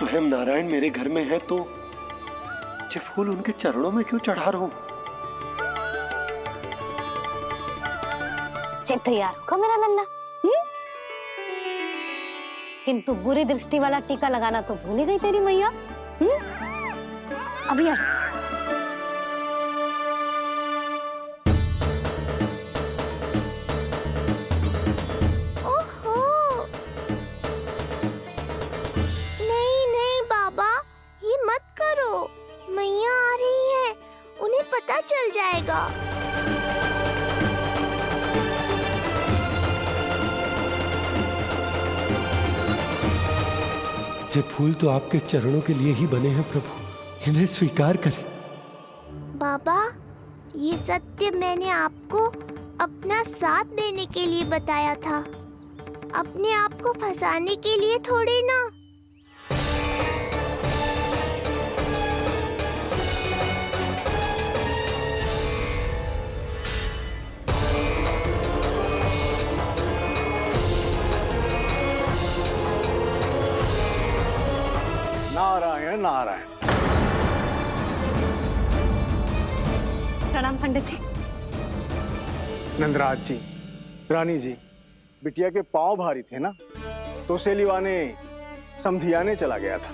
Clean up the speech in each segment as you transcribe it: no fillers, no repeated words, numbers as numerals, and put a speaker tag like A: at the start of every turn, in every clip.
A: स्वयं नारायण मेरे घर में है तो ये फूल उनके चरणों में क्यों चढ़ा रहा हूं?
B: तैयार होगा मेरा लल्ला। किंतु बुरी दृष्टि वाला टीका लगाना तो भूल ही गई तेरी मैया। अभी आ।
C: ओहो, नहीं नहीं बाबा, ये मत करो। मैया आ रही है, उन्हें पता चल जाएगा।
A: ये फूल तो आपके चरणों के लिए ही बने हैं प्रभु, इन्हें स्वीकार करें।
C: बाबा, ये सत्य मैंने आपको अपना साथ देने के लिए बताया था, अपने आप को फंसाने के लिए थोड़ी ना।
D: नारायण नारायण।
B: प्रणाम पंडित जी।
D: नंदराज जी, रानी जी, बिटिया के पांव भारी थे ना, तो सेलिवाने समधियाने चला गया था,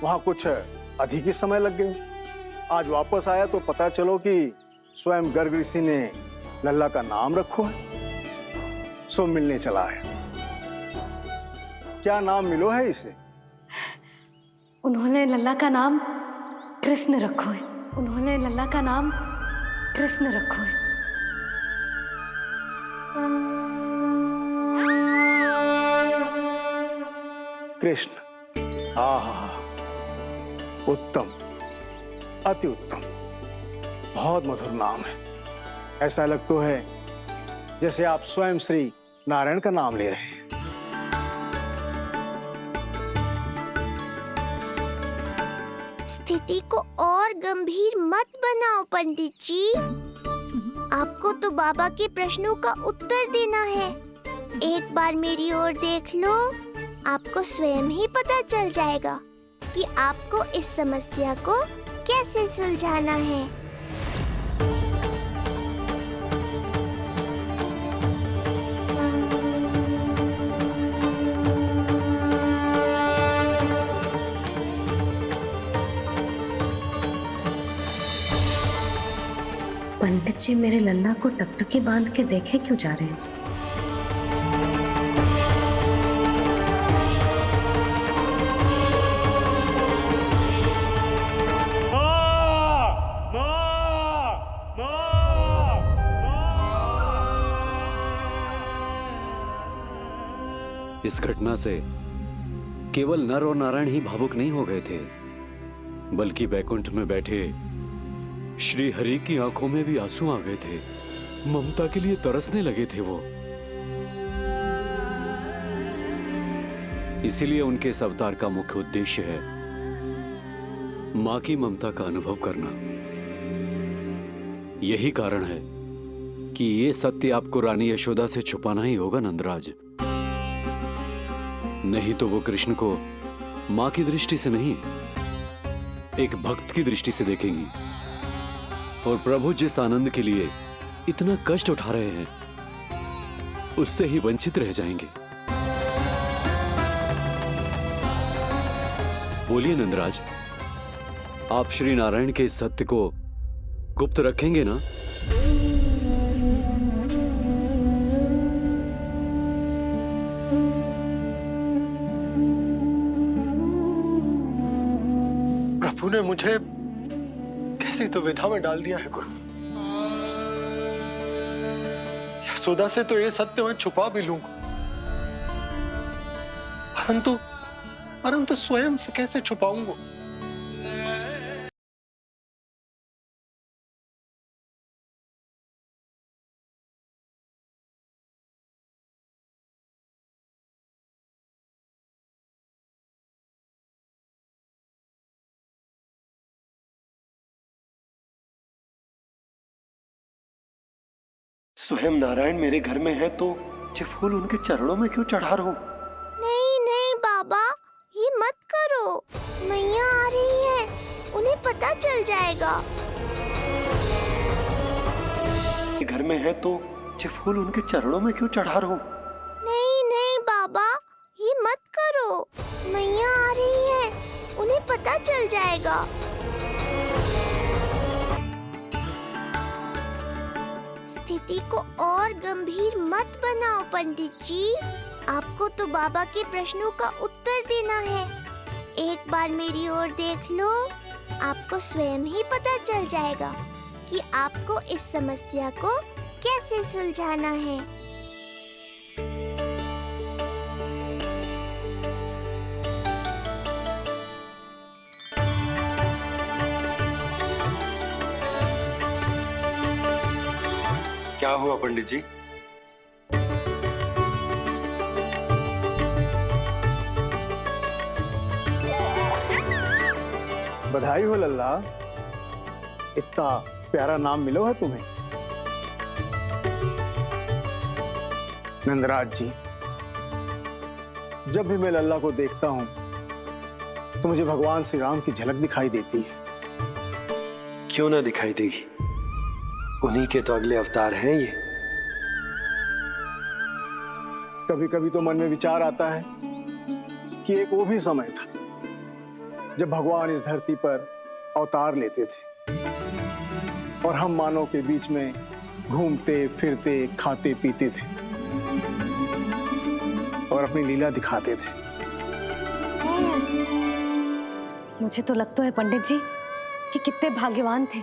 D: वहां कुछ अधिक ही समय लग गए। आज वापस आया तो पता चलो कि स्वयं गर्ग ऋषि ने लल्ला का नाम रखो है, सो मिलने चला है। क्या नाम मिलो है इसे?
B: उन्होंने लल्ला का नाम कृष्ण रखो है। उन्होंने लल्ला का नाम कृष्ण रखो है।
D: कृष्ण। आहा, उत्तम, अति उत्तम, बहुत मधुर नाम है। ऐसा लगता है जैसे आप स्वयं श्री नारायण का नाम ले रहे हैं।
C: स्थिति को और गंभीर मत बनाओ पंडित जी। आपको तो बाबा के प्रश्नों का उत्तर देना है। एक बार मेरी ओर देख लो, आपको स्वयं ही पता चल जाएगा कि आपको इस समस्या को कैसे सुलझाना है।
B: पंडित जी मेरे लल्ला को टकटकी बांध के देखे क्यों जा रहे हैं?
E: इस घटना से केवल नर और नारायण ही भावुक नहीं हो गए थे, बल्कि बैकुंठ में बैठे श्री हरि की आंखों में भी आंसू आ गए थे। ममता के लिए तरसने लगे थे वो। इसीलिए उनके इस अवतार का मुख्य उद्देश्य है मां की ममता का अनुभव करना। यही कारण है कि ये सत्य आपको रानी यशोदा से छुपाना ही होगा नंदराज। नहीं तो वो कृष्ण को मां की दृष्टि से नहीं, एक भक्त की दृष्टि से देखेंगी, और प्रभु जिस आनंद के लिए इतना कष्ट उठा रहे हैं उससे ही वंचित रह जाएंगे। बोलिए नंदराज, आप श्री नारायण के इस सत्य को गुप्त रखेंगे ना?
A: प्रभु ने मुझे कैसी दुविधा में डाल दिया है गुरु। यशोदा से तो ये सत्य मैं छुपा भी लूंगा, परंतु स्वयं से कैसे छुपाऊंगा? स्वयं नारायण मेरे घर में है तो ये फूल उनके चरणों में क्यों चढ़ा रहा हूं?
C: नहीं नहीं बाबा, ये मत करो, मैया आ रही है, उन्हें पता चल जाएगा।
A: घर में है तो ये फूल उनके चरणों में क्यों चढ़ा रहा हूँ?
C: नहीं नहीं बाबा, ये मत करो, मैया आ रही है, उन्हें पता चल जाएगा। स्थिति को और गंभीर मत बनाओ पंडित जी, आपको तो बाबा के प्रश्नों का उत्तर देना है। एक बार मेरी ओर देख लो, आपको स्वयं ही पता चल जाएगा कि आपको इस समस्या को कैसे सुलझाना है।
A: क्या हुआ पंडित जी?
D: बधाई हो लल्ला, इतना प्यारा नाम मिलो है तुम्हें। नंदराज जी, जब भी मैं लल्ला को देखता हूं तो मुझे भगवान श्री राम की झलक दिखाई देती है।
A: क्यों ना दिखाई देगी, उन्हीं के तो अगले अवतार हैं ये।
D: कभी कभी तो मन में विचार आता है कि एक वो भी समय था जब भगवान इस धरती पर अवतार लेते थे और हम मानव के बीच में घूमते फिरते खाते पीते थे और अपनी लीला दिखाते थे।
B: मुझे तो लगता है पंडित जी कि कितने भाग्यवान थे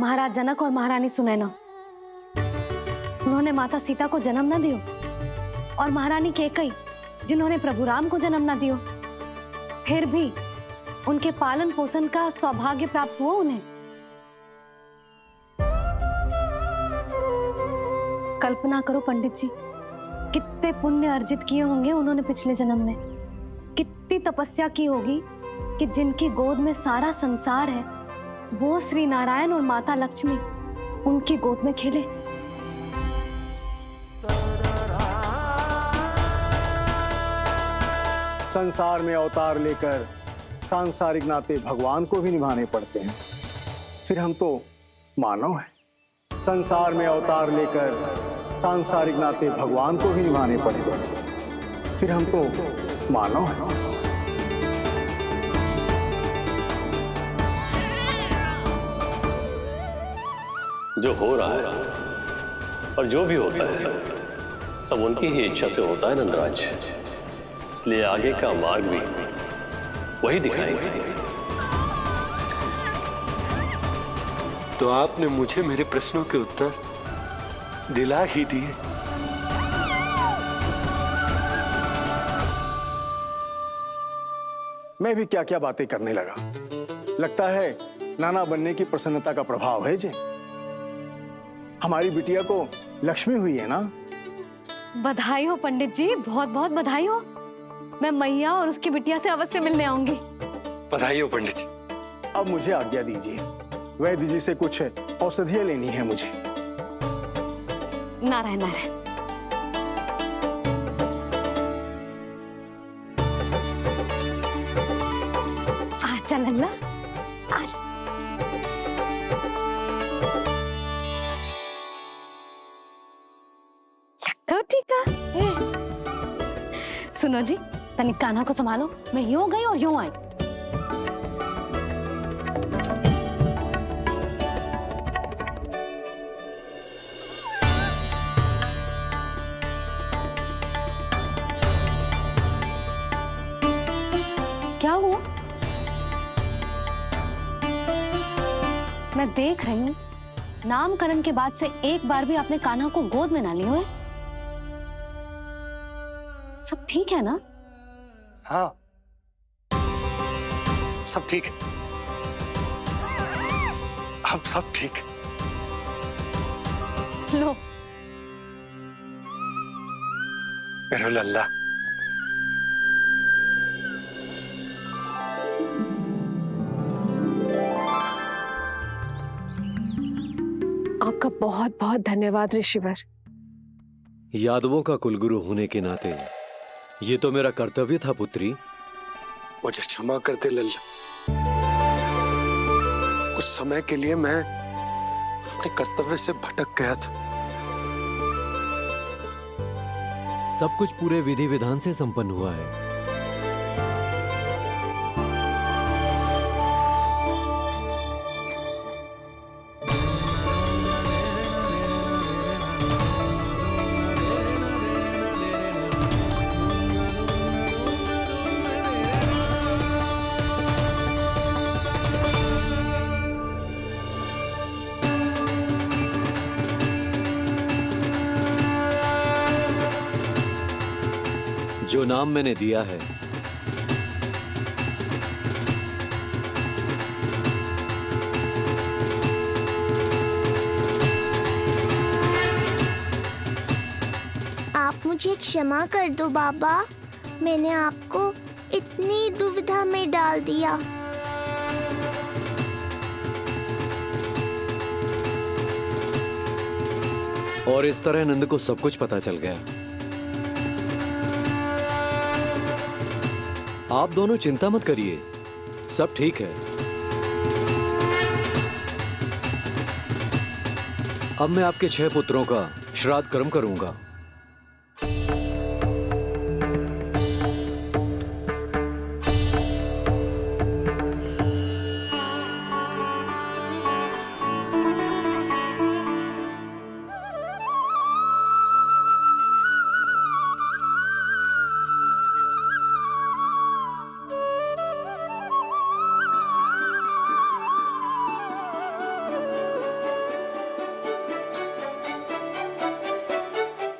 B: महाराज जनक और महारानी सुनैना। उन्होंने माता सीता को जन्म न दियो और महारानी कैकई जिन्होंने प्रभु राम को जन्म न दियो, फिर भी उनके पालन पोषण का सौभाग्य प्राप्त हुआ उन्हें। कल्पना करो पंडित जी, कितने पुण्य अर्जित किए होंगे उन्होंने पिछले जन्म में, कितनी तपस्या की होगी कि जिनकी गोद में सारा संसार है वो श्री नारायण और माता लक्ष्मी उनकी गोद में खेले।
D: संसार में अवतार लेकर सांसारिक नाते भगवान को भी निभाने पड़ते हैं, फिर हम तो मानव हैं। संसार में अवतार लेकर सांसारिक नाते भगवान को भी निभाने पड़ते हैं, फिर हम तो मानव हैं।
F: जो हो रहा है और जो भी होता है सब उनकी ही इच्छा से होता है नंदराज, इसलिए आगे का मार्ग भी वही दिखाएंगे।
A: तो आपने मुझे मेरे प्रश्नों के उत्तर दिला ही दिए।
D: मैं भी क्या क्या बातें करने लगा। लगता है नाना बनने की प्रसन्नता का प्रभाव है जी। हमारी बिटिया को लक्ष्मी हुई है ना।
B: बधाई हो पंडित जी, बहुत बहुत बधाई हो। मैं मैया और उसकी बिटिया से अवश्य मिलने आऊंगी।
A: बधाई हो पंडित जी।
D: अब मुझे आज्ञा दीजिए, वैद्य जी से कुछ औषधियां लेनी है मुझे।
B: नारायण नारायण। आजा लल्ला, आजा। लक्का टीका। सुनो जी, तनिक कान्हा को संभालो, मैं यूं गई और यूं आई। क्या हुआ? मैं देख रही हूँ नामकरण के बाद से एक बार भी आपने कान्हा को गोद में ना लिया है। सब ठीक है ना?
A: हाँ, सब ठीक है। अब सब ठीक।
B: लो
A: मेरा लल्ला।
G: आपका बहुत बहुत धन्यवाद ऋषिवर।
E: यादवों का कुलगुरु होने के नाते ये तो मेरा कर्तव्य था पुत्री।
A: मुझे क्षमा कर दे लल्ला। कुछ समय के लिए मैं अपने कर्तव्य से भटक गया था।
E: सब कुछ पूरे विधि विधान से संपन्न हुआ है। जो नाम मैंने दिया है,
C: आप मुझे क्षमा कर दो बाबा, मैंने आपको इतनी दुविधा में डाल दिया।
E: और इस तरह नंद को सब कुछ पता चल गया। आप दोनों चिंता मत करिए, सब ठीक है। अब मैं आपके 6 पुत्रों का श्राद्ध कर्म करूंगा।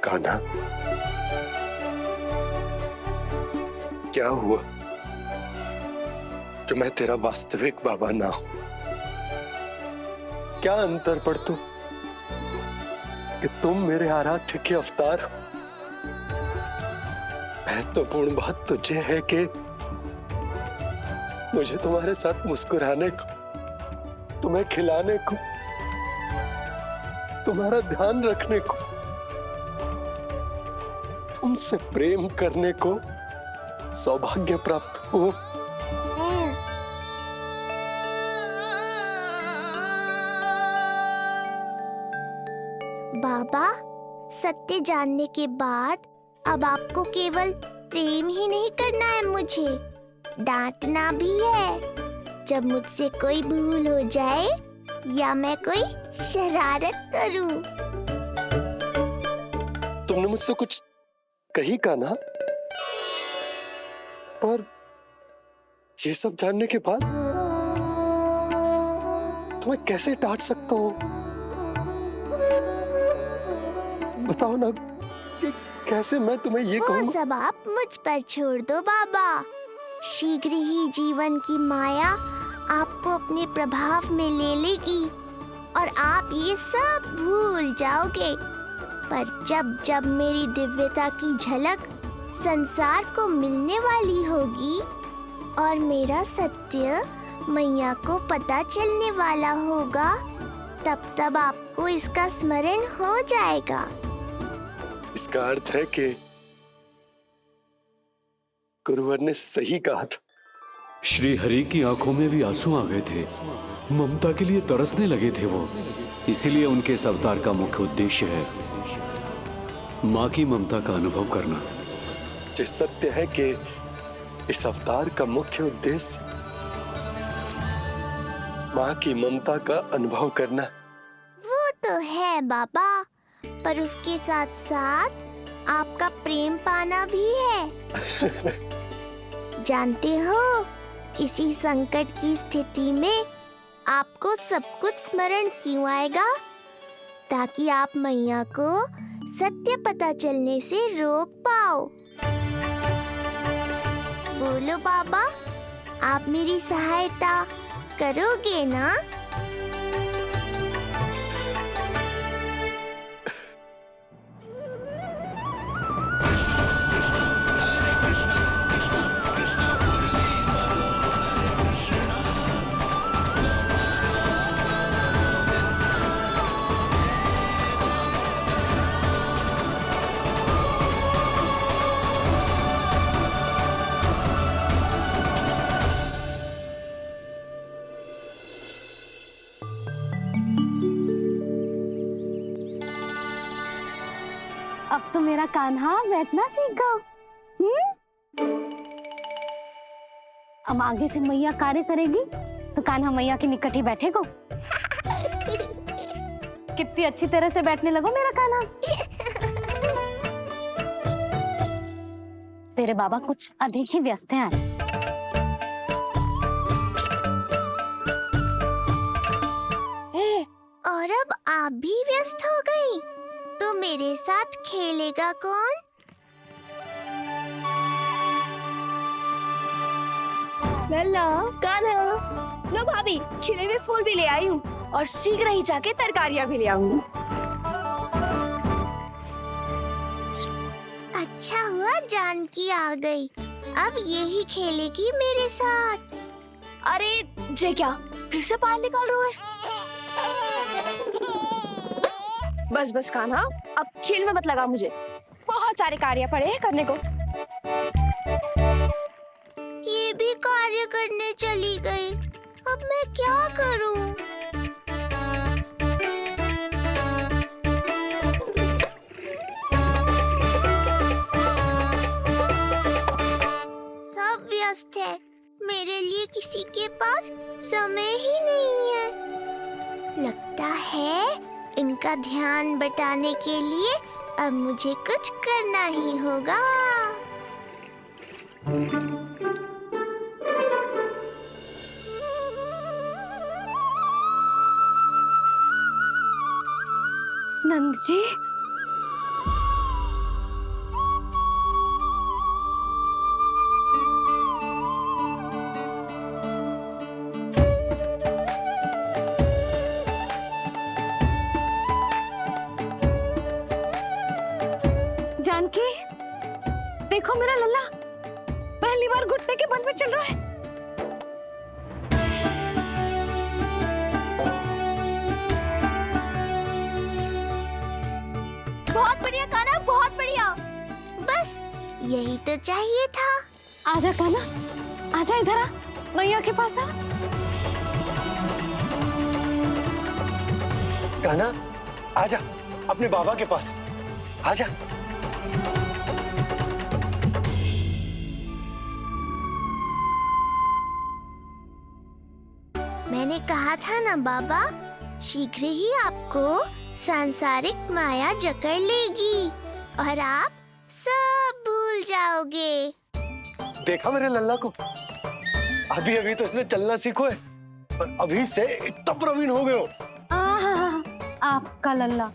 A: कान्हा, क्या हुआ जो मैं तेरा वास्तविक बाबा ना हूं? क्या अंतर पड़ तू कि तुम मेरे आराध्य के अवतार हो? महत्वपूर्ण बात तुझे है कि मुझे तुम्हारे साथ मुस्कुराने को, तुम्हें खिलाने को, तुम्हारा ध्यान रखने को, तुमसे प्रेम करने को सौभाग्य प्राप्त हो।
C: बाबा, सत्य जानने के बाद अब आपको केवल प्रेम ही नहीं करना है, मुझे डांटना भी है जब मुझसे कोई भूल हो जाए या मैं कोई शरारत करूं।
A: तुमने मुझसे कुछ कही का ना, पर ये सब जानने के बाद तुम्हें कैसे डांट सकता हूँ? बताओ ना कि कैसे मैं तुम्हें ये
C: वो
A: कहूँ?
C: सब आप मुझ पर छोड़ दो बाबा। शीघ्र ही जीवन की माया आपको अपने प्रभाव में ले लेगी और आप ये सब भूल जाओगे। पर जब जब मेरी दिव्यता की झलक संसार को मिलने वाली होगी और मेरा सत्य मैया को पता चलने वाला होगा, तब तब आपको इसका स्मरण हो जाएगा।
A: इसका अर्थ है कि गुरुवर ने सही कहा था।
E: श्री हरि की आंखों में भी आंसू आ गए थे। ममता के लिए तरसने लगे थे वो। इसीलिए उनके इस अवतार का मुख्य उद्देश्य है माँ की ममता का अनुभव करना।
A: जो सत्य है कि इस अवतार का मुख्य उद्देश्य माँ की ममता का अनुभव करना।
C: वो तो है बाबा, पर उसके साथ साथ आपका प्रेम पाना भी है। जानते हो, किसी संकट की स्थिति में आपको सब कुछ स्मरण क्यों आएगा? ताकि आप मैया को सत्य पता चलने से रोक पाओ। बोलो बाबा, आप मेरी सहायता करोगे ना?
B: कान्हा बैठना सीखो। अब आगे से मैया कार्य करेगी तो कान्हा मैया के निकट ही बैठेगो। कितनी अच्छी तरह से बैठने लगो मेरा कान्हा। तेरे बाबा कुछ अधिक ही व्यस्त हैं आज।
C: और अब आप भी व्यस्त हो गई, तो मेरे साथ खेलेगा कौन?
H: लल्ला, कान्हा, लो भाभी, खिले हुए फूल भी ले आई हूँ और शीघ्र ही जाके तरकारियाँ भी ले आऊंगी।
C: अच्छा हुआ जानकी आ गई, अब यही खेलेगी मेरे साथ।
H: अरे जे क्या, फिर से पानी निकाल रहे हो? बस बस कान्हा, अब खेल में मत लगा मुझे, बहुत सारे कार्य पड़े हैं करने को।
C: ये भी कार्य करने चली गई, अब मैं क्या करूं? सब व्यस्त है, मेरे लिए किसी के पास समय ही नहीं है। लगता है इनका ध्यान बटाने के लिए अब मुझे कुछ करना ही होगा।
B: नंद जी, जानकी, देखो मेरा लल्ला पहली बार घुटने के बल पे चल रहा है।
C: बहुत बढ़िया कान्हा, बहुत बढ़िया। बस यही तो चाहिए था।
B: आजा कान्हा, आजा इधर आ, मैया के पास आ।
A: कान्हा, आजा अपने बाबा के पास, आजा।
C: मैंने कहा था ना बाबा, शीघ्र ही आपको सांसारिक माया जकड़ लेगी और आप सब भूल जाओगे।
A: देखा मेरे लल्ला को, अभी अभी तो इसने चलना सीखो है, पर अभी से इतना प्रवीण हो गए हो।
B: आपका लल्ला,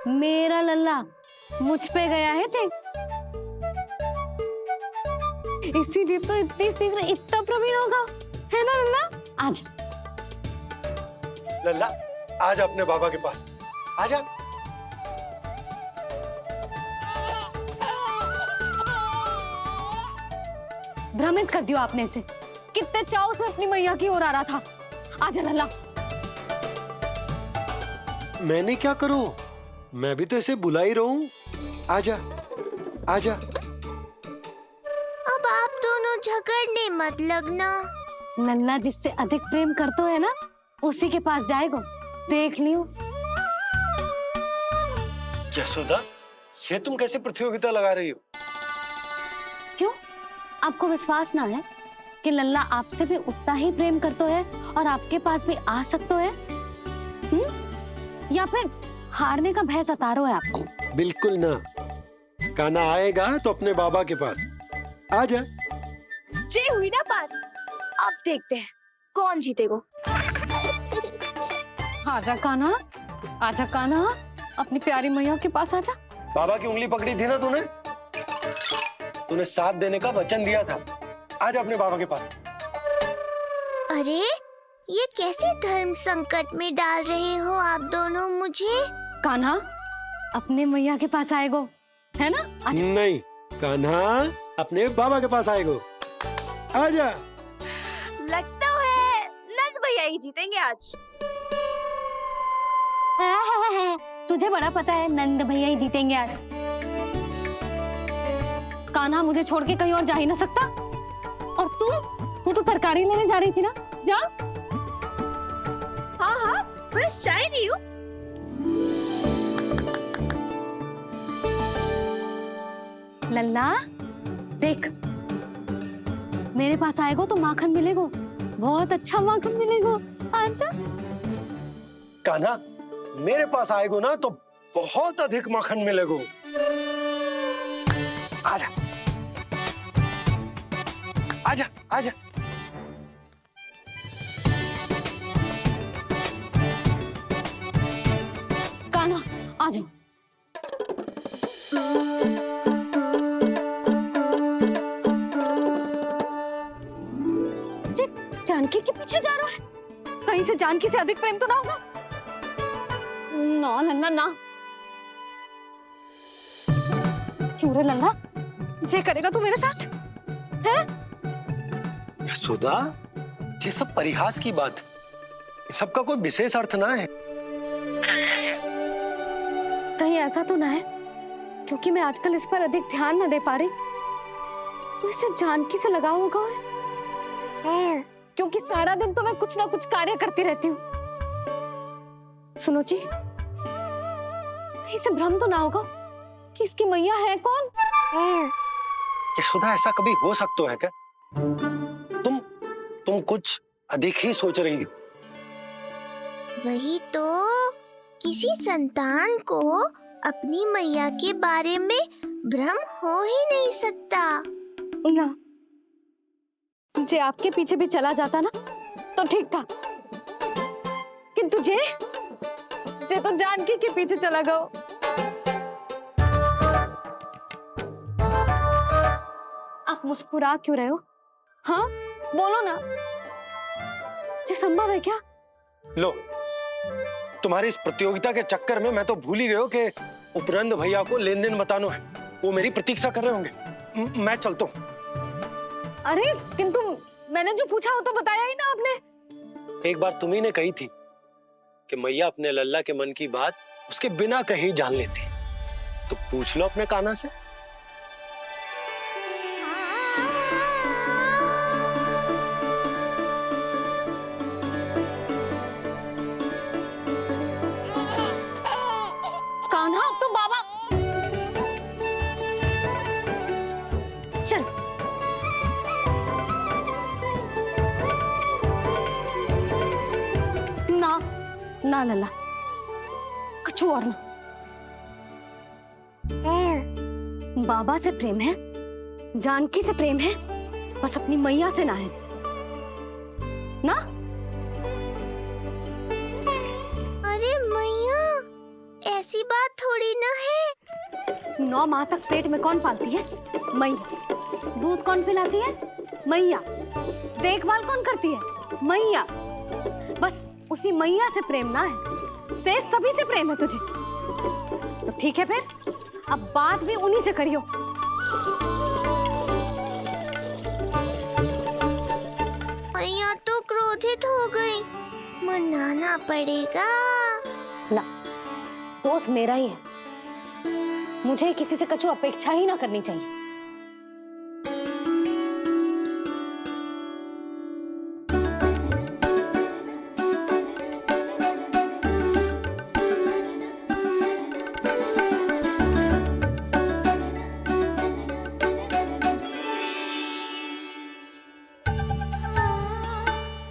B: मेरा लल्ला मुझ पे गया है जी, इसीलिए तो इतनी शीघ्र इतना प्रवीण होगा, है ना लल्ला? आजा
A: लल्ला, आजा अपने बाबा के पास, आजा।
B: भ्रमित कर दियो आपने इसे, कितने चाव से अपनी मैया की ओर आ रहा था। आजा लल्ला।
A: मैंने क्या करूं, मैं भी तो इसे बुला ही रहा हूं। आजा, आजा।
C: अब आप दोनों झगड़ने मत लगना।
B: लल्ला जिससे अधिक प्रेम करते है ना, उसी के पास जाएगा, देख लियो।
A: यशोदा, ये तुम कैसे प्रतियोगिता लगा रही हो?
B: क्यों, आपको विश्वास ना है कि लल्ला आपसे भी उतना ही प्रेम करता है और आपके पास भी आ सकता है? या फिर हारने का भय सता रहा है आपको?
A: बिल्कुल ना, कान्हा आएगा तो अपने बाबा के पास, आजा।
H: जे हुई ना बात, अब देखते हैं कौन जीतेगा।
B: आजा कान्हा, आजा कान्हा, अपनी प्यारी मैया के पास आजा।
A: बाबा की उंगली पकड़ी थी ना तूने, तूने साथ देने का वचन दिया था, आजा अपने बाबा के पास।
C: अरे ये कैसे धर्म संकट में डाल रहे हो आप दोनों मुझे?
B: कान्हा अपने मैया के पास आएगो, है ना? आजा।
A: नहीं, कान्हा अपने बाबा के पास आएगो, आजा।
H: लगता है नंद भैया ही जीतेंगे आज।
B: तुझे बड़ा पता है नंद भैया ही जीतेंगे आज। कान्हा मुझे छोड़ के कहीं और जा ही ना सकता। और तू तो तरकारी लेने जा रही थी ना, जा।
H: हाँ हाँ, बस जा ही रही हूँ।
B: लल्ला देख, मेरे पास आएगो तो माखन मिलेगो, बहुत अच्छा माखन मिलेगो। आजा।
A: कान्हा, मेरे पास आएगो ना तो बहुत अधिक माखन मिलेगो। आजा आजा आजा।
B: कान्हा आ जाओ। जानकी के पीछे जा रहा है, कहीं से जानकी से अधिक प्रेम तो ना होगा? ना लल्ला ना। क्यों रे लल्ला, जे करेगा तू मेरे साथ है?
A: सुधा, ये सब परिहास की बात, सबका कोई विशेष अर्थ ना है।
B: कहीं ऐसा तो ना है क्योंकि मैं आजकल इस पर अधिक ध्यान न दे पा रही तो इसे जानकी से लगाव होगा है? क्योंकि सारा दिन तो मैं कुछ ना कुछ कार्य करती रहती हूँ। सुनो जी, इसे भ्रम तो ना होगा कि इसकी मैया है कौन?
A: यशोदा, ऐसा कभी हो सकता है क्या? तुम कुछ अधिक ही सोच रही हो।
C: वही तो, किसी संतान को अपनी मैया के बारे में भ्रम हो ही नहीं सकता।
B: ना, जे आपके पीछे भी चला जाता ना तो ठीक था, किंतु जे तो जानकी के पीछे चला गया। आप मुस्कुरा क्यों रहे हो? हाँ बोलो ना, ये संभव है क्या?
A: लो, तुम्हारी इस प्रतियोगिता के चक्कर में मैं तो भूल ही गया हूं कि उपनंद भैया को लेन देन बताना है। वो मेरी प्रतीक्षा कर रहे होंगे। मैं चलता हूँ।
B: अरे किंतु मैंने जो पूछा वो तो बताया ही ना आपने।
A: एक बार तुम्ही ने कही थी कि मैया अपने लल्ला के मन की बात उसके बिना कहीं जान लेती, तो पूछ लो अपने कान्हा से।
B: कान्हा अब तो बाबा चल। ना ना लल्ला, कछु और ना। बाबा से प्रेम है, जानकी से प्रेम है, बस अपनी मैया से ना है ना।
C: अरे मैया, ऐसी बात थोड़ी ना है।
B: 9 माह तक पेट में कौन पालती है? मैया। दूध कौन पिलाती है? मैया। देखभाल कौन करती है? मैया। बस उसी मैया से प्रेम ना है, से सभी से प्रेम है तुझे। तो ठीक है फिर, अब बात भी उन्हीं से करियो।
C: मैया तो क्रोधित हो गई, मनाना पड़ेगा।
B: ना, दोस्त मेरा ही है, मुझे किसी से कछु अपेक्षा ही ना करनी चाहिए।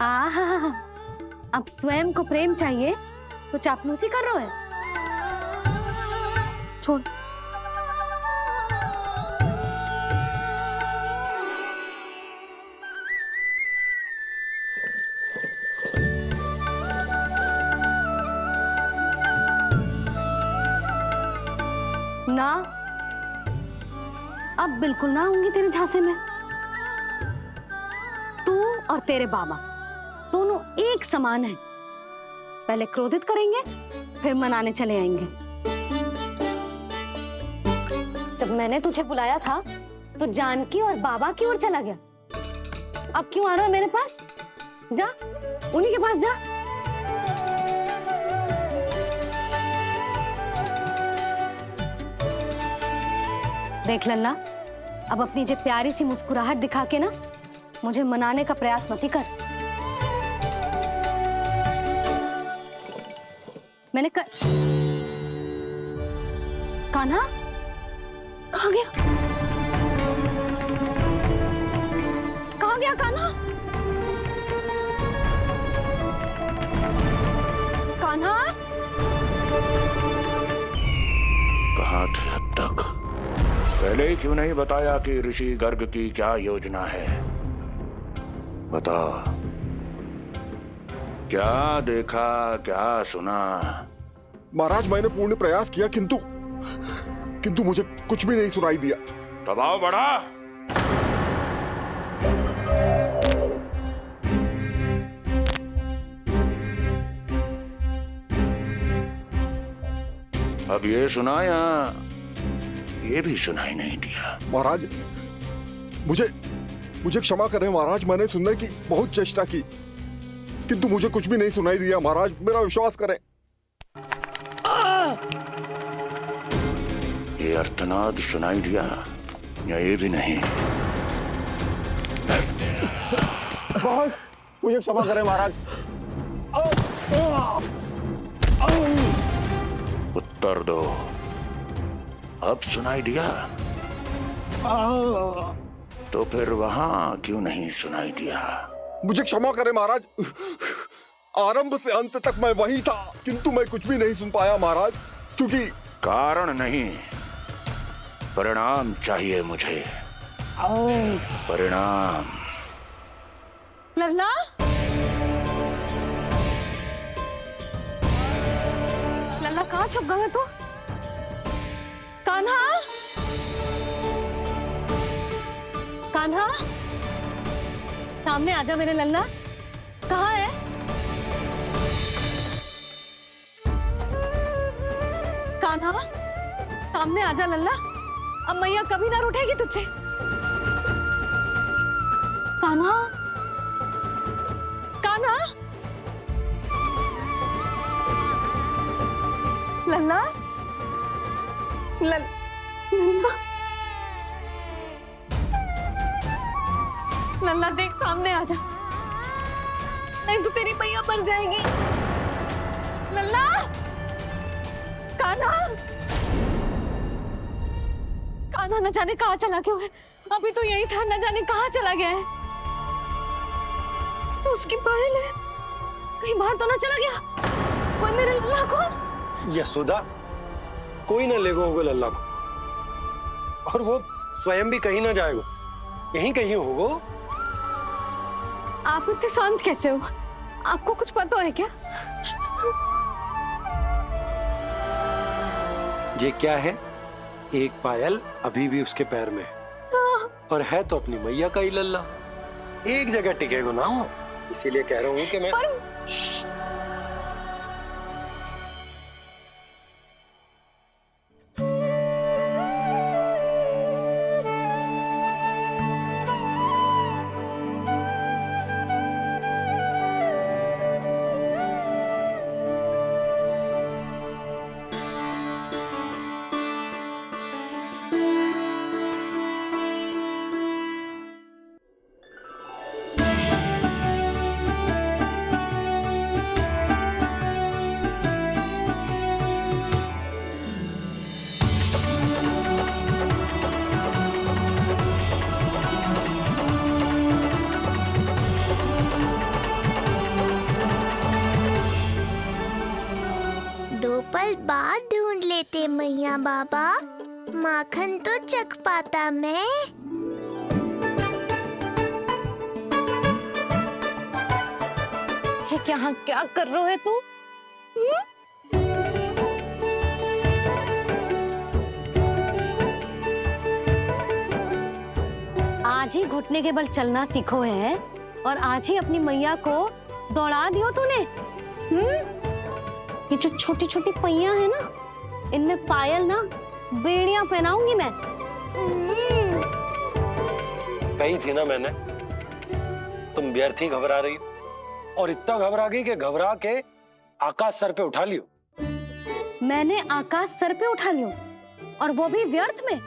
B: आहा, अब स्वयं को प्रेम चाहिए तो चापलूसी कर रहे हो? छोड़। ना, अब बिल्कुल ना आऊंगी तेरे झांसे में। तू और तेरे बाबा दोनों एक समान हैं। पहले क्रोधित करेंगे, फिर मनाने चले आएंगे। जब मैंने तुझे बुलाया था तो जानकी और बाबा की ओर चला गया। अब क्यों आ रहा है मेरे पास? जा, उन्हीं के पास जा। देख लल्ला, अब अपनी जे प्यारी सी मुस्कुराहट दिखा के ना मुझे मनाने का प्रयास मत ही कर। मैंने कान्हा कहाँ गया? कान्हा? कान्हा?
I: कहाँ थे अब तक? पहले ही क्यों नहीं बताया कि ऋषि गर्ग की क्या योजना है? बता, क्या देखा, क्या सुना?
J: महाराज मैंने पूर्ण प्रयास किया किंतु मुझे कुछ भी नहीं सुनाई दिया।
I: दबाव बढ़ा। अब ये सुना या ये भी सुनाई नहीं दिया?
J: महाराज मुझे क्षमा करें महाराज, मैंने सुनने की बहुत चेष्टा की किंतु मुझे कुछ भी नहीं सुनाई दिया। महाराज मेरा विश्वास करें।
I: ये अर्थनाद सुनाई दिया या ये भी नहीं?
D: महाराज मुझे क्षमा करें महाराज।
I: उत्तर दो, अब सुनाई दिया? तो फिर वहां क्यों नहीं सुनाई दिया?
J: मुझे क्षमा करें महाराज, आरंभ से अंत तक मैं वहीं था किंतु मैं कुछ भी नहीं सुन पाया महाराज, क्योंकि
I: कारण नहीं, परिणाम चाहिए मुझे। परिणाम।
B: लल्ला? लल्ला कहाँ छुप गए तू? कान्हा? कान्हा? सामने आजा मेरे लल्ला, कहाँ है? कान्हा सामने आजा लल्ला, अब मैया कभी ना रूठेगी तुझसे। कान्हा? कान्हा? लल्ला? लल्ला? लल्ला देख सामने आ जा, नहीं तो तेरी मैया मर जाएगी। लल्ला? कान्हा? कान्हा न जाने कहाँ चला गया है, अभी तो यही था, न जाने कहाँ चला गया है। तो उसकी पायल है, कहीं बाहर तो ना चला गया कोई मेरे लल्ला को?
A: यशोदा, कोई ना लेगा होगा लल्ला को, और वो स्वयं भी कहीं ना जाएगा, यहीं कहीं होगा।
B: आप इतने शांत कैसे हो? आपको कुछ पता है क्या?
A: ये क्या है? एक पायल अभी भी उसके पैर में है, और है तो अपनी मैया का ही लल्ला, एक जगह टिकेगा ना हो, इसीलिए कह रहा हूँ कि मैं
C: पल बाद ढूंढ लेते मैया बाबा, माखन तो चख पाता मैं।
B: ये क्या कर रहे है तू? आज ही घुटने के बल चलना सीखो है और आज ही अपनी मैया को दौड़ा दियो तूने। ये जो छोटी छोटी पहिया है ना, इनमें पायल ना बेड़ियां पहनाऊंगी मैं।
A: कही थी ना मैंने, तुम व्यर्थ ही घबरा रही हो, और इतना घबरा गई कि घबरा के आकाश सर पे उठा लियो।
B: मैंने आकाश सर पे उठा लियो, और वो भी व्यर्थ में?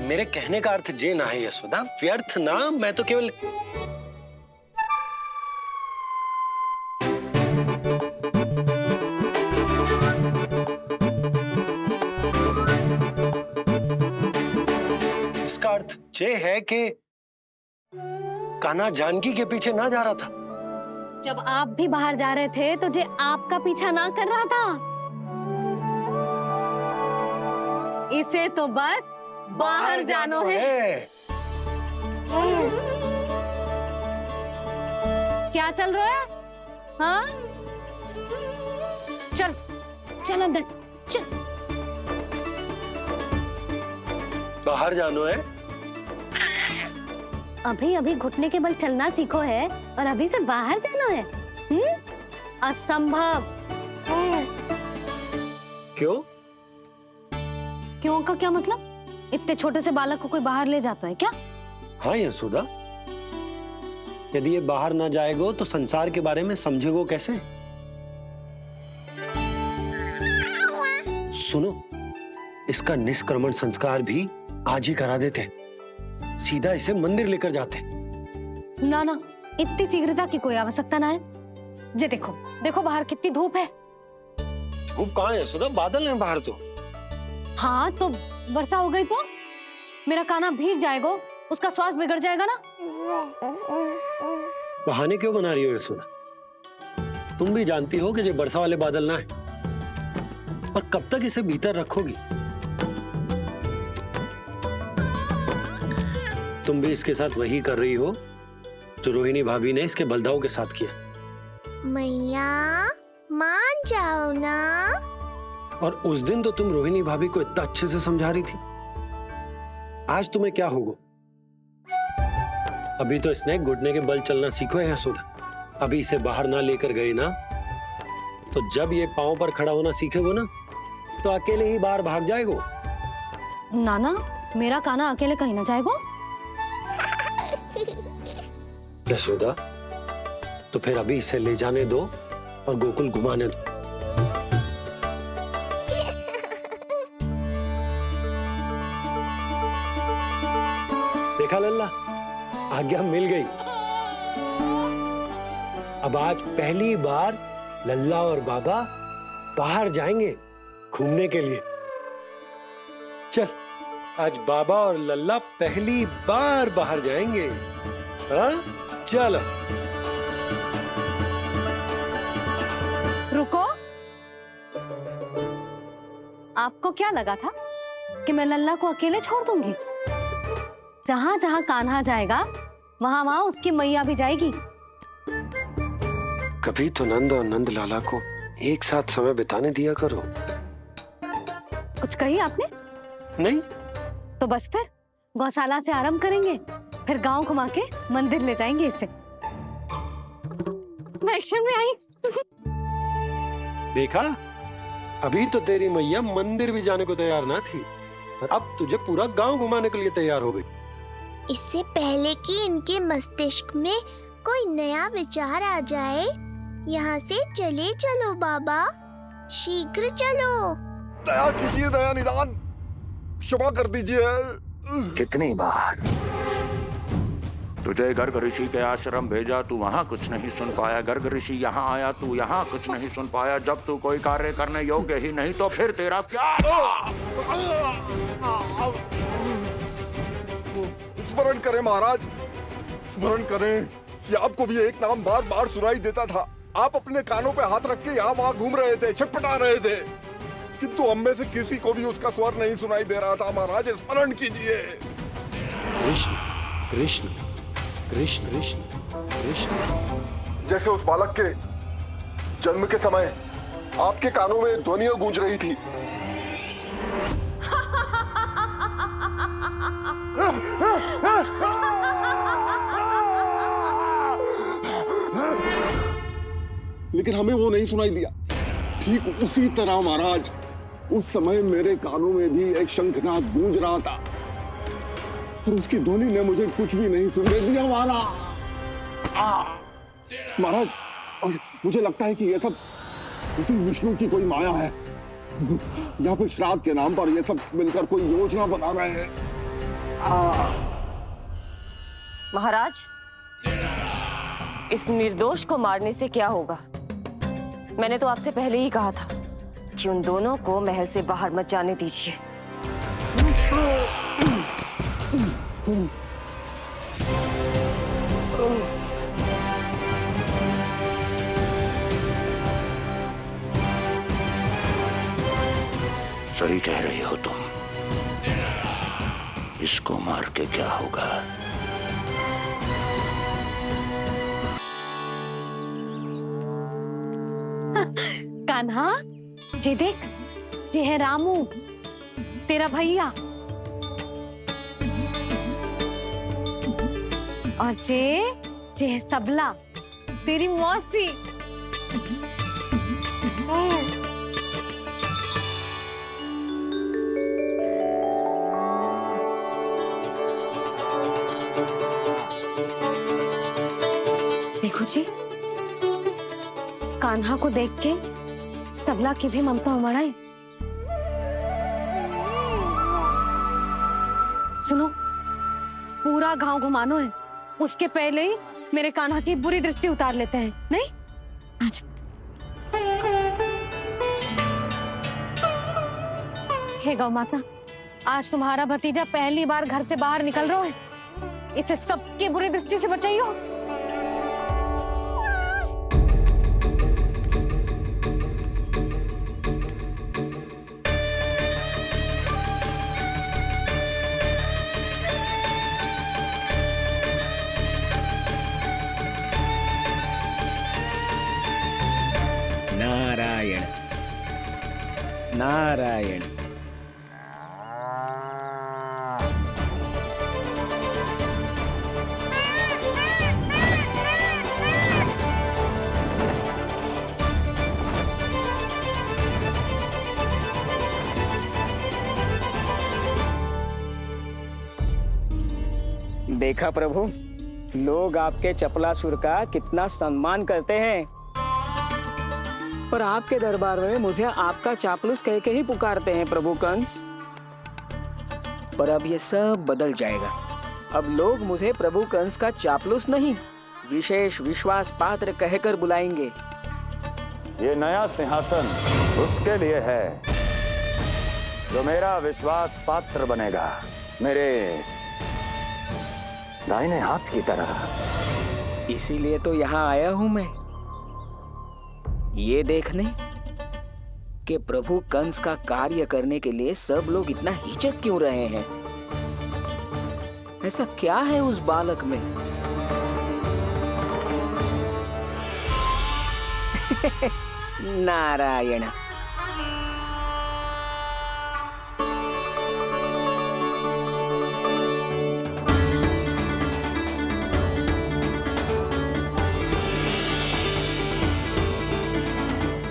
A: मेरे कहने का अर्थ जे ना है यशोदा, व्यर्थ ना, मैं तो केवल इसका अर्थ ये है कि कान्हा जानकी के पीछे ना जा रहा था।
B: जब आप भी बाहर जा रहे थे तो जे आपका पीछा ना कर रहा था। इसे तो बस बाहर जानो है। क्या चल रहा है? हाँ, चल चल अंदर चल।
A: बाहर जानो है।
B: अभी अभी घुटने के बल चलना सीखो है और अभी से बाहर जाना है? असंभव।
A: क्यों?
B: क्यों का क्या मतलब? इतने छोटे से बालक को कोई बाहर ले जाता है क्या?
A: हाँ यशोदा, यदि ये बाहर ना जाएगो तो संसार के बारे में समझेगो कैसे? सुनो, इसका निष्क्रमण संस्कार भी आज ही करा देते, सीधा इसे मंदिर लेकर जाते।
B: ना ना, इतनी शीघ्रता की कोई आवश्यकता ना है। जे देखो देखो बाहर कितनी धूप है।
A: धूप कहाँ है यशोदा? बादल हैं बाहर तो।
B: हाँ तो वर्षा हो गई तो मेरा कान्हा भीग जाएगा, उसका स्वास्थ्य बिगड़ जाएगा ना।
A: बहाने क्यों बना रही हो यशोदा? तुम भी जानती हो कि ये वर्षा वाले बादल ना है, और कब तक इसे भीतर रखोगी? तुम भी इसके साथ वही कर रही हो जो रोहिणी भाभी ने इसके बलदाऊ के साथ किया।
C: मैया मान जाओ ना।
A: और उस दिन तो तुम रोहिणी भाभी को इतना अच्छे से समझा रही थी, आज तुम्हें क्या होगा? अभी तो इसने घुटने के बल चलना सीखो है यशोदा। अभी इसे बाहर ना लेकर गए ना, तो जब ये पांव पर खड़ा होना सीखेगो ना, तो अकेले ही बाहर भाग जाएगो।
B: नाना, मेरा कान्हा अकेले कहीं ना जाएगा।
A: यशोदा, तो फिर अभी इसे ले जाने दो और गोकुल घुमाने दो। देखा लल्ला, आज्ञा मिल गई। अब आज पहली बार लल्ला और बाबा बाहर जाएंगे घूमने के लिए। चल, आज बाबा और लल्ला पहली बार बाहर जाएंगे। हाँ, चलो।
B: रुको, आपको क्या लगा था कि मैं लल्ला को अकेले छोड़ दूंगी? जहां जहां कान्हा जाएगा वहां वहां उसकी मैया भी जाएगी।
A: कभी तो नंद और नंद लाला को एक साथ समय बिताने दिया करो।
B: कुछ कही आपने?
A: नहीं।
B: तो बस फिर गौशाला से आरंभ करेंगे, फिर गांव घुमा के मंदिर ले जाएंगे इसे। मैं एक्शन में आई।
A: देखा, अभी तो तेरी मैया मंदिर भी जाने को तैयार ना थी, और अब तुझे पूरा गांव घुमाने के लिए तैयार हो गई।
C: इससे पहले कि इनके मस्तिष्क में कोई नया विचार आ जाए, यहाँ से चले चलो बाबा, शीघ्र चलो।
J: दया कीजिए, दया निदान, क्षमा कर दीजिए।
I: कितनी बार तुझे गर्ग ऋषि के आश्रम भेजा, तू वहाँ कुछ नहीं सुन पाया। गर्ग ऋषि यहाँ आया, तू यहाँ कुछ नहीं सुन पाया। जब तू कोई कार्य करने योग्य ही नहीं, तो फिर तेरा क्या?
J: स्मरण करें महाराज, स्मरण करें कि आपको भी एक नाम बार बार सुनाई देता था। आप अपने कानों पे हाथ रख के यहाँ वहाँ घूम रहे थे, छटपटा रहे थे, किंतु हम में से किसी को भी उसका स्वर नहीं सुनाई दे रहा था। महाराज, स्मरण कीजिए।
A: कृष्ण कृष्ण कृष्ण कृष्ण कृष्ण।
J: जैसे उस बालक के जन्म के समय आपके कानों में ध्वनियां गूंज रही थी। लेकिन हमें वो नहीं सुनाई दिया। ठीक उसी तरह महाराज, उस समय मेरे कानों में भी एक शंखनाद गूंज रहा था, और उसकी ध्वनि ने मुझे कुछ भी नहीं सुनने दिया। महाराज, और मुझे लगता है कि ये सब उसी विष्णु की कोई माया है, या फिर श्राद्ध के नाम पर ये सब मिलकर कोई योजना बना रहे हैं।
K: महाराज, इस निर्दोष को मारने से क्या होगा? मैंने तो आपसे पहले ही कहा था कि उन दोनों को महल से बाहर मत जाने दीजिए।
I: सही कह रही हो तुम। इसको मार के क्या होगा?
B: कान्हा, ये देख, ये है रामू, तेरा भैया। और ये है सबला, तेरी मौसी। देखो जी, कान्हा को देख के सबला की भी ममता उमड़ आई। सुनो, पूरा गांव घुमानो है, उसके पहले ही मेरे कान्हा की बुरी दृष्टि उतार लेते हैं, नहीं? अच्छा। हे गौ माता, आज तुम्हारा भतीजा पहली बार घर से बाहर निकल रहा है, इसे सबकी बुरी दृष्टि से बचाइयो।
L: नारायण नारायण। देखा प्रभु, लोग आपके चपलासुर का कितना सम्मान करते हैं, पर आपके दरबार में मुझे आपका चापलूस कह के ही पुकारते हैं प्रभु कंस। पर अब ये सब बदल जाएगा। अब लोग मुझे प्रभु कंस का चापलूस नहीं, विशेष विश्वास पात्र कहकर बुलाएंगे।
M: ये नया सिंहासन उसके लिए है जो मेरा विश्वास पात्र बनेगा, मेरे दाहिने हाथ की तरह।
L: इसीलिए तो यहाँ आया हूं मैं, ये देखने कि प्रभु कंस का कार्य करने के लिए सब लोग इतना हिचक क्यों रहे हैं। ऐसा क्या है उस बालक में? नारायण।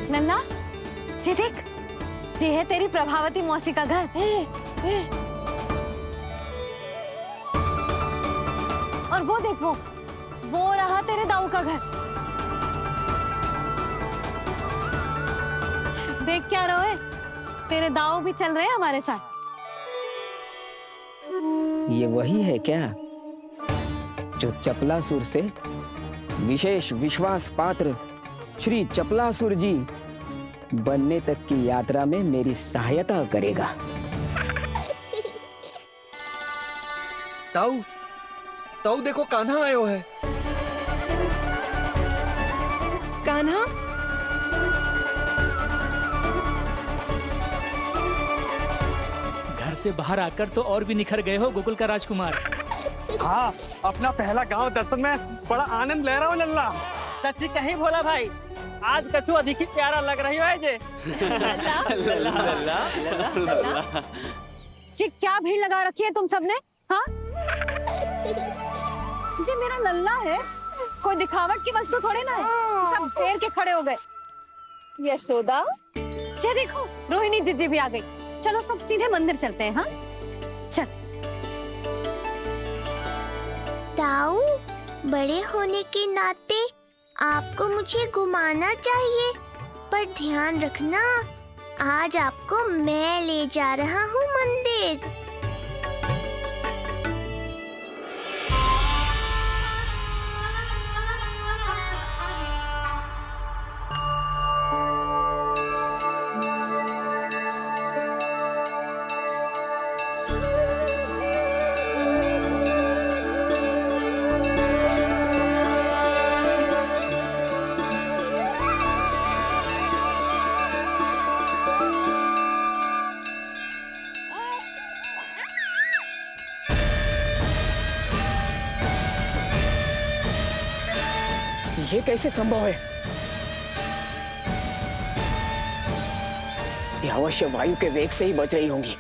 B: नन्ना, ये देख, ये है तेरी प्रभावती मौसी का घर। और वो देखो, वो रहा तेरे दाऊ का घर। देख क्या रोए, तेरे दाऊ भी चल रहे हैं हमारे साथ।
L: ये वही है क्या जो चपलासुर से विशेष विश्वास पात्र श्री चपलासुर जी बनने तक की यात्रा में मेरी सहायता करेगा?
N: ताऊ, ताऊ देखो, कान्हा आयो है।
H: कान्हा,
O: घर से बाहर आकर तो और भी निखर गए हो गोकुल का राजकुमार।
P: हाँ, अपना पहला गांव दर्शन में बड़ा आनंद ले रहा हूँ लल्ला।
Q: सच्ची कहीं भोला भाई, आज कछु अधिक ही प्यारा लग रही है जे।
B: जी क्या भीड़ लगा रखी है तुम सबने? हाँ, जी मेरा लल्ला है, कोई दिखावट की वस्तु थोड़ी ना है। सब फेर के खड़े हो गए। यशोदा, ये देखो, रोहिणी जीजी भी आ गई। चलो सब सीधे मंदिर चलते हैं। हाँ चल।
C: ताऊ, बड़े होने के नाते आपको मुझे घुमाना चाहिए, पर ध्यान रखना, आज आपको मैं ले जा रहा हूँ मंदिर।
L: ये कैसे संभव है? ये अवश्य वायु के वेग से ही बच रही होंगी।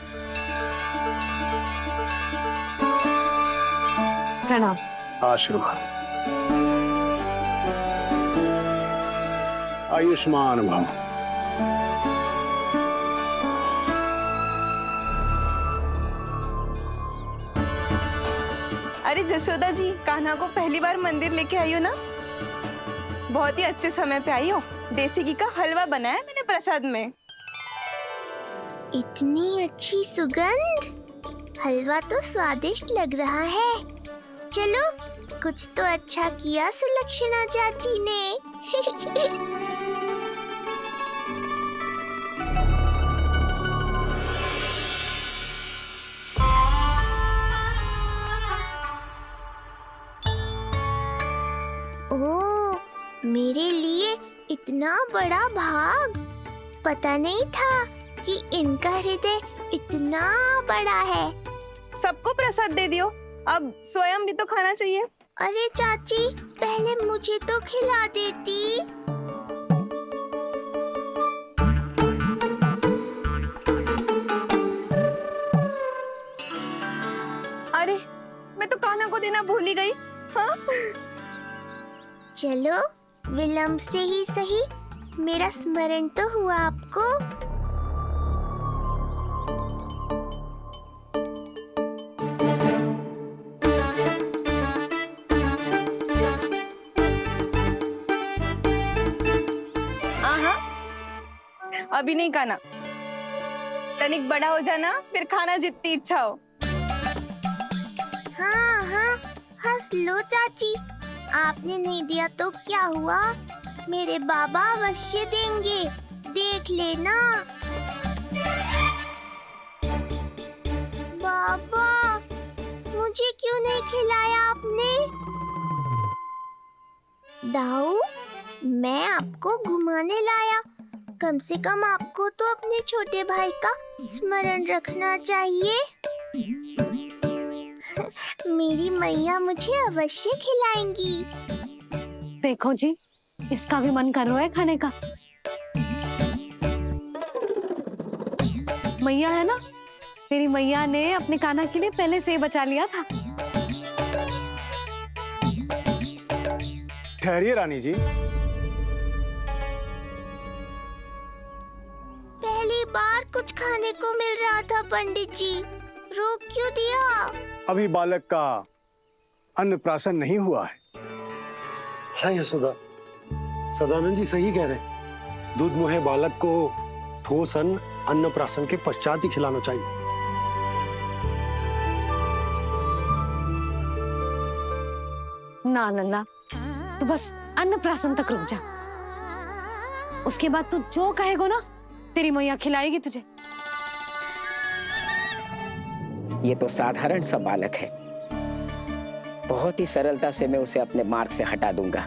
B: प्रणाम।
I: आशीर्वाद। आयुष्मान भव।
H: अरे जशोदा जी, कान्हा को पहली बार मंदिर लेके आई हो ना? बहुत ही अच्छे समय पे आई हो। देसी घी का हलवा बनाया मैंने प्रसाद में।
C: इतनी अच्छी सुगंध, हलवा तो स्वादिष्ट लग रहा है। चलो, कुछ तो अच्छा किया सुलक्षणा चाची ने। ओह, मेरे लिए इतना बड़ा भाग। पता नहीं था कि इनका हृदय इतना बड़ा है।
H: सबको प्रसाद दे दियो, अब स्वयं भी तो खाना चाहिए।
C: अरे चाची, पहले मुझे तो खिला देती।
H: अरे, मैं तो कान्हा को देना भूल ही गई। हाँ?
C: चलो, विलंब से ही सही, मेरा स्मरण तो हुआ आपको।
H: अभी नहीं खाना, तनिक बड़ा हो जाना, फिर खाना जितनी इच्छा हो।
C: हाँ हाँ, हंस लो चाची। आपने नहीं दिया तो क्या हुआ, मेरे बाबा अवश्य देंगे, देख लेना। बाबा, मुझे क्यों नहीं खिलाया आपने? दाऊ, मैं आपको घुमाने लाया, कम से कम आपको तो अपने छोटे भाई का स्मरण रखना चाहिए। मेरी मैया मुझे अवश्य खिलाएंगी।
B: देखो जी, इसका भी मन कर रहा है खाने का। मैया है ना, तेरी मैया ने अपने कान्हा के लिए पहले से ही बचा लिया था।
D: ठहरिए रानी जी।
C: पहली बार कुछ खाने को मिल रहा था पंडित जी, रोक क्यों दिया?
D: अभी बालक का अन्नप्राशन नहीं हुआ है।
A: हाँ यशोदा, सदानंद जी सही कह रहे। दूध मुहे बालक को ठोस अन्न अन्नप्राशन के पश्चात ही खिलाना चाहिए।
B: ना लल्ला, तू बस अन्नप्राशन तक रुक जा, उसके बाद तू जो कहेगो ना, तेरी मैया खिलाएगी तुझे।
L: ये तो साधारण सा बालक है, बहुत ही सरलता से मैं उसे अपने मार्ग से हटा दूंगा।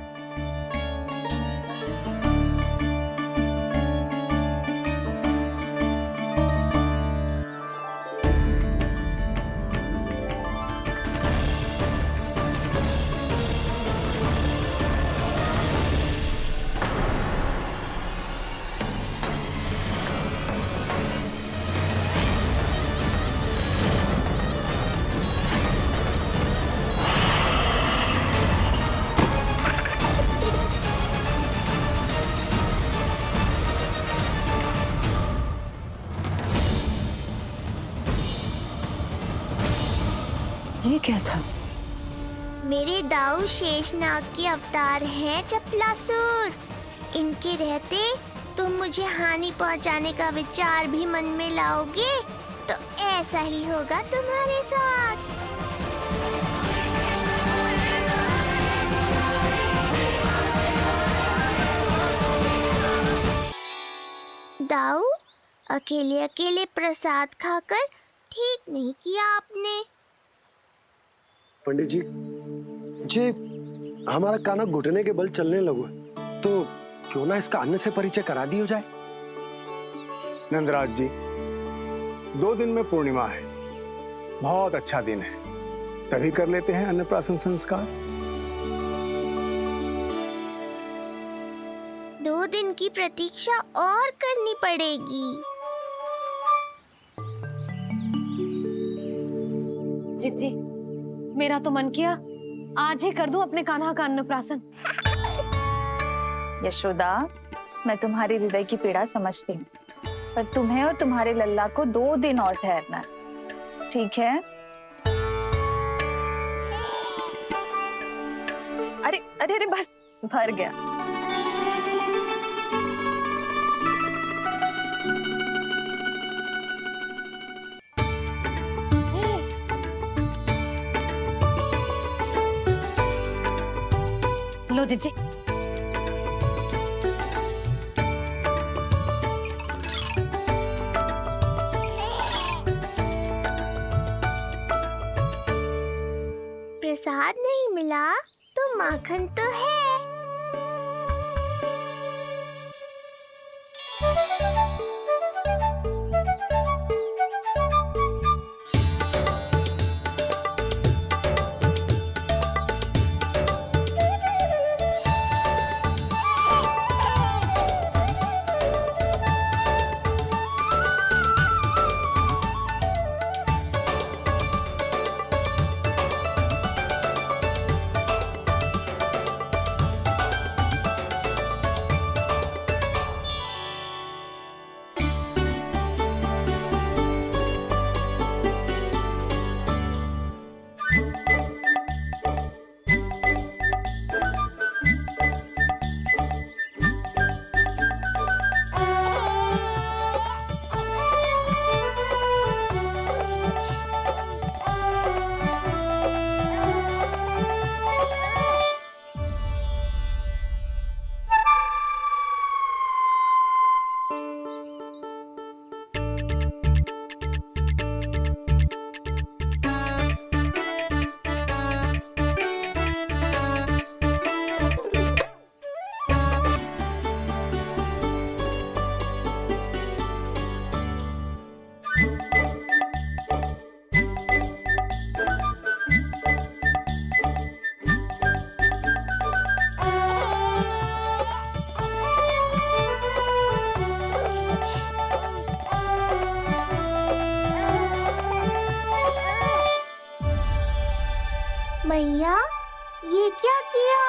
G: ये क्या था?
C: मेरे दाऊ शेषनाग के अवतार हैं चपलासुर। इनके रहते तुम मुझे हानि पहुंचाने का विचार भी मन में लाओगे तो ऐसा ही होगा तुम्हारे साथ। दाऊ, अकेले अकेले प्रसाद खाकर ठीक नहीं किया आपने।
A: पंडित जी, जे हमारा कान्हा घुटने के बल चलने लगो, तो क्यों ना इसका अन्न से परिचय करा दिया जाए?
D: नंदराज जी, 2 दिन में पूर्णिमा है, बहुत अच्छा दिन है, तभी कर लेते हैं अन्नप्राशन संस्कार।
C: दिन की प्रतीक्षा और करनी पड़ेगी।
B: जिज्जी, मेरा तो मन किया आज ही कर दूं अपने कान्हा का अन्नप्राशन।
R: यशोदा, मैं तुम्हारी हृदय की पीड़ा समझती हूँ, पर तुम्हें और तुम्हारे लल्ला को 2 दिन और ठहरना है, ठीक है? अरे अरे अरे, बस भर गया।
B: लो जिज्जी।
C: प्रसाद नहीं मिला तो माखन तो है। मैया, ये क्या किया?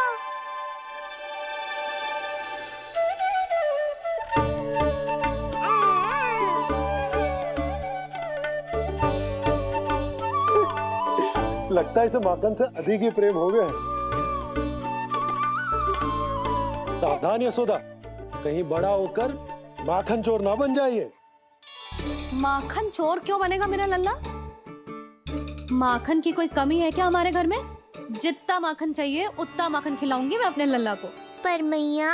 A: लगता है इसे माखन से अधिक ही प्रेम हो गया। सावधान यशोदा, कहीं बड़ा होकर माखन चोर ना बन जाइए।
B: माखन चोर क्यों बनेगा मेरा लल्ला? माखन की कोई कमी है क्या हमारे घर में? जितना माखन चाहिए उतना माखन खिलाऊंगी मैं अपने लल्ला को।
C: पर मैया,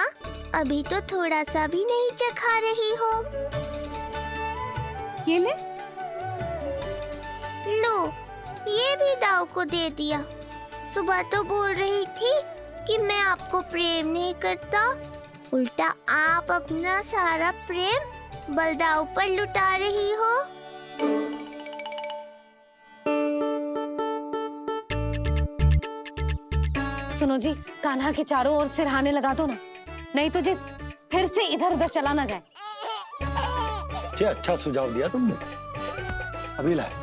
C: अभी तो थोड़ा सा भी नहीं चखा रही हो।
B: ये ले।
C: लो, ये भी दाऊ को दे दिया। सुबह तो बोल रही थी कि मैं आपको प्रेम नहीं करता, उल्टा आप अपना सारा प्रेम बलदाऊ पर लुटा रही हो।
B: सुनो जी, कान्हा के चारों ओर सिरहाने लगा दो ना, नहीं तो जी फिर से इधर उधर चला ना जाए।
A: अच्छा सुझाव दिया तुमने। अभी लाए।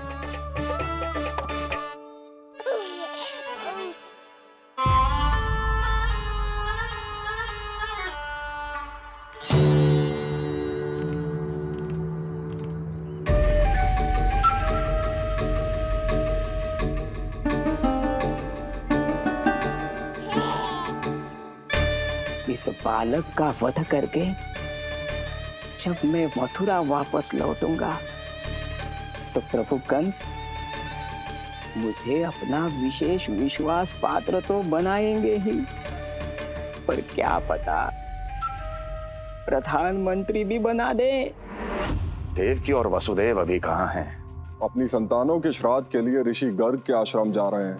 L: इस बालक का वध करके जब मैं मथुरा वापस लौटूंगा तो प्रभु कंस मुझे अपना विशेष विश्वास पात्र तो बनाएंगे ही, पर क्या पता प्रधानमंत्री भी बना दे।
I: देवकी और वसुदेव अभी कहाँ हैं?
J: अपनी संतानों के श्राद्ध के लिए ऋषि गर्ग के आश्रम जा रहे हैं।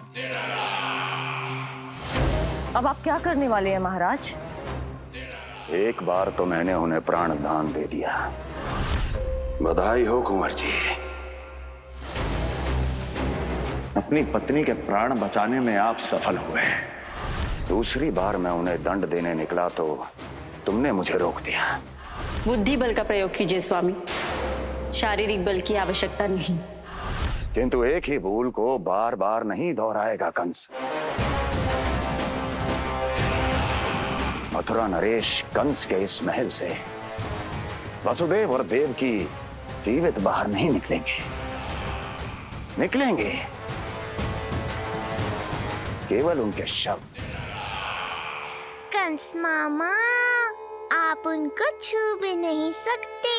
K: अब आप क्या करने वाले हैं महाराज?
M: एक बार तो मैंने उन्हें प्राण दान दे दिया। बधाई हो कुंवर जी। अपनी पत्नी के प्राण बचाने में आप सफल हुए। दूसरी बार मैं उन्हें दंड देने निकला तो तुमने मुझे रोक दिया।
S: बुद्धि बल का प्रयोग कीजिए स्वामी, शारीरिक बल की आवश्यकता नहीं।
M: किंतु एक ही भूल को बार बार नहीं दोहराएगा कंस। मथुरा नरेश कंस के इस महल से वसुदेव और देव की जीवित बाहर नहीं निकलेंगे, केवल उनके शव।
C: कंस मामा, आप उनको छू भी नहीं सकते।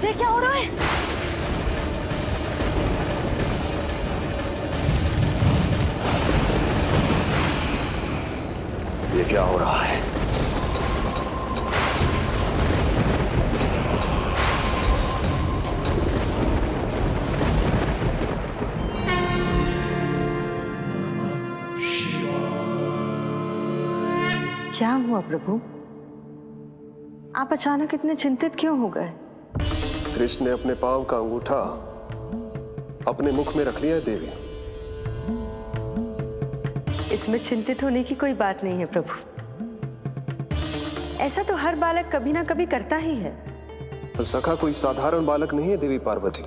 B: ये क्या हो रहा है?
M: ये क्या हो रहा है?
T: क्या हुआ प्रभु? आप अचानक इतने चिंतित क्यों हो गए?
U: कृष्ण ने अपने पांव का अंगूठा अपने मुख में रख लिया है देवी।
T: इसमें चिंतित होने की कोई बात नहीं है प्रभु। ऐसा तो हर बालक कभी ना कभी करता ही है।
U: पर सखा कोई साधारण बालक नहीं है देवी पार्वती,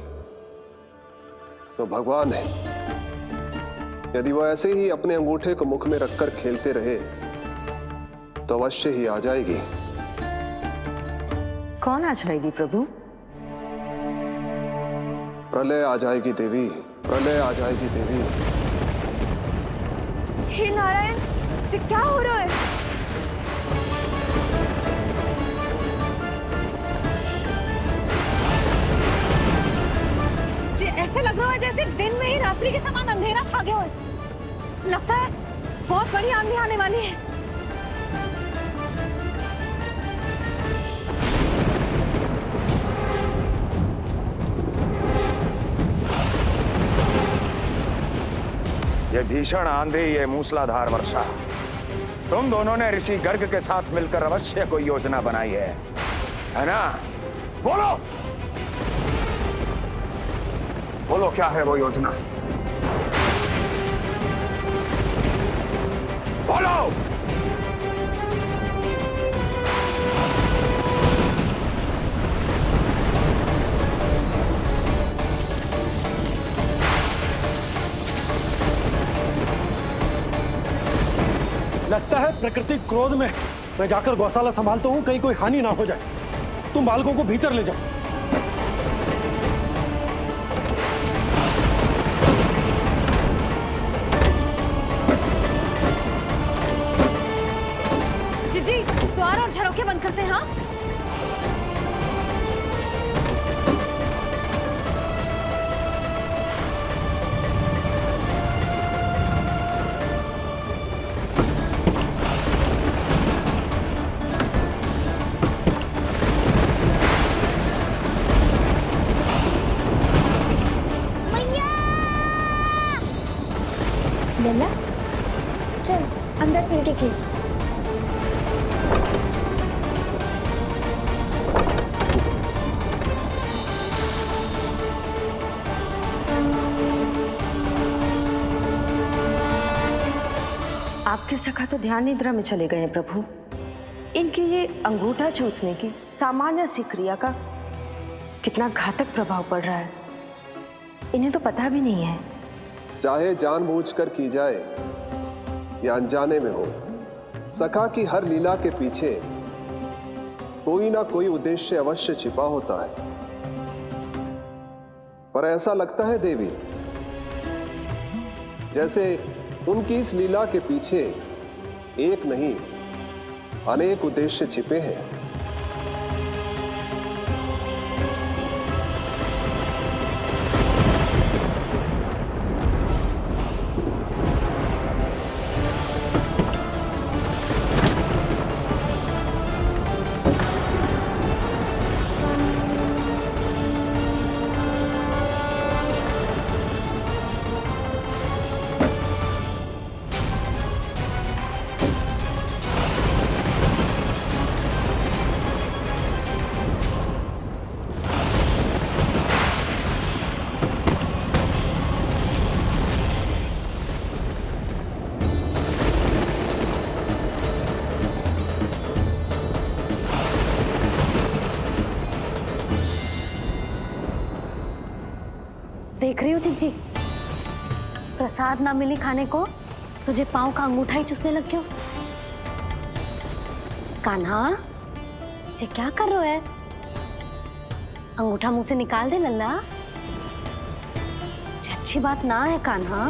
U: तो भगवान है। यदि वो ऐसे ही अपने अंगूठे को मुख में रखकर खेलते रहे तो अवश्य ही आ जाएगी।
T: कौन आ जाएगी प्रभु?
U: प्रलय आ जाएगी देवी, प्रलय आ जाएगी देवी।
B: हे नारायण, ये क्या हो रहा है? ये ऐसे लग रहा है जैसे दिन में ही रात्रि के समान अंधेरा छा गया हो। लगता है बहुत बड़ी आंधी आने वाली है।
M: ये भीषण आंधी, ये मूसलाधार वर्षा, तुम दोनों ने ऋषि गर्ग के साथ मिलकर अवश्य कोई योजना बनाई है ना? बोलो बोलो, क्या है वो योजना? बोलो।
A: लगता है प्रकृति क्रोध में। मैं जाकर गौशाला संभालता हूँ, कहीं कोई हानि ना हो जाए। तुम बालकों को भीतर ले जाओ।
B: जीजी, द्वार और झरोखे बंद करते हैं। हाँ,
C: लल्ला,
B: चल अंदर चल के खेल।
T: आपके सखा तो ध्यान निद्रा में चले गए हैं प्रभु। इनकी ये अंगूठा चूसने की सामान्य सी क्रिया का कितना घातक प्रभाव पड़ रहा है, इन्हें तो पता भी नहीं है।
U: चाहे जानबूझकर की जाए या अनजाने में हो, सखा की हर लीला के पीछे कोई ना कोई उद्देश्य अवश्य छिपा होता है। पर ऐसा लगता है देवी जैसे उनकी इस लीला के पीछे एक नहीं अनेक उद्देश्य छिपे हैं।
B: देख रही हो चिज्जी, प्रसाद ना मिली खाने को, तुझे पाँव का अंगूठा ही चूसने लग गयो। कान्हा, ये क्या कर रहे हो है? अंगूठा मुंह से निकाल दे लल्ला। अच्छी बात ना है कान्हा।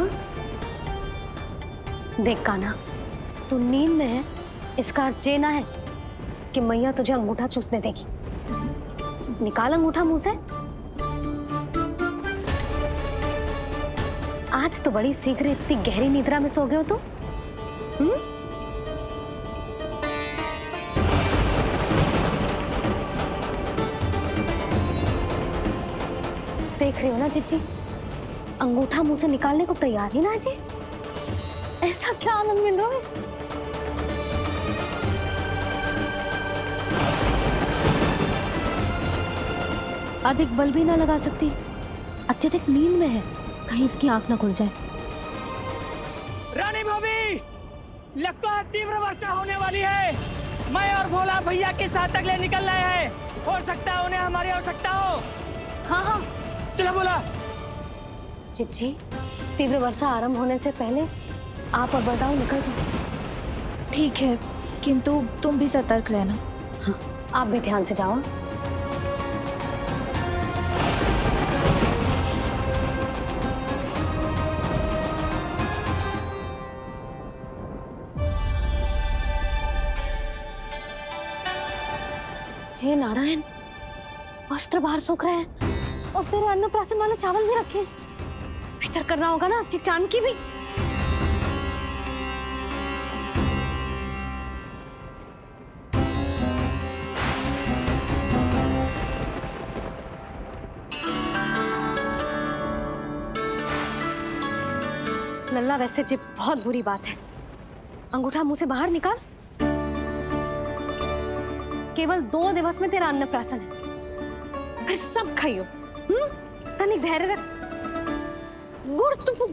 B: देख कान्हा, तू नींद में है, इसका अर्थ ये ना है कि मैया तुझे अंगूठा चूसने देगी। निकाल अंगूठा मुंह से। आज तो बड़ी शीघ्र इतनी गहरी निद्रा में सो गए हो तुम। देख रही हो ना चिच्ची, अंगूठा मुंह से निकालने को तैयार ही ना जी। ऐसा क्या आनंद मिल रहा है? अधिक बल भी ना लगा सकती, अत्यधिक नींद में है, कहीं इसकी आंख ना खुल जाए।
Q: रानी भाभी, लगता है तीव्र वर्षा होने वाली है। मैं और भोला भैया के साथ अगले निकल रहे हैं। हो सकता है उन्हें हमारी आवश्यकता हो।
B: हाँ हाँ
Q: चलो बोला।
B: चिच्ची, तीव्र वर्षा आरंभ होने से पहले आप और बरदाऊ निकल जाओ।
R: ठीक है, किंतु तुम भी सतर्क रहना।
B: हाँ, आप भी ध्यान से जाओ। हे नारायण, वस्त्र बाहर सूख रहे हैं और तेरे अन्नप्राशन वाले चावल भी रखे। भीतर करना होगा ना चिचान की भी। लल्ला, वैसे जी बहुत बुरी बात है। अंगूठा मुंह से बाहर निकाल। केवल 2 दिवस में तेरा अन्नप्राशन है, फिर सब खाइयो। तनिक धैर्य रख। गुड़ तो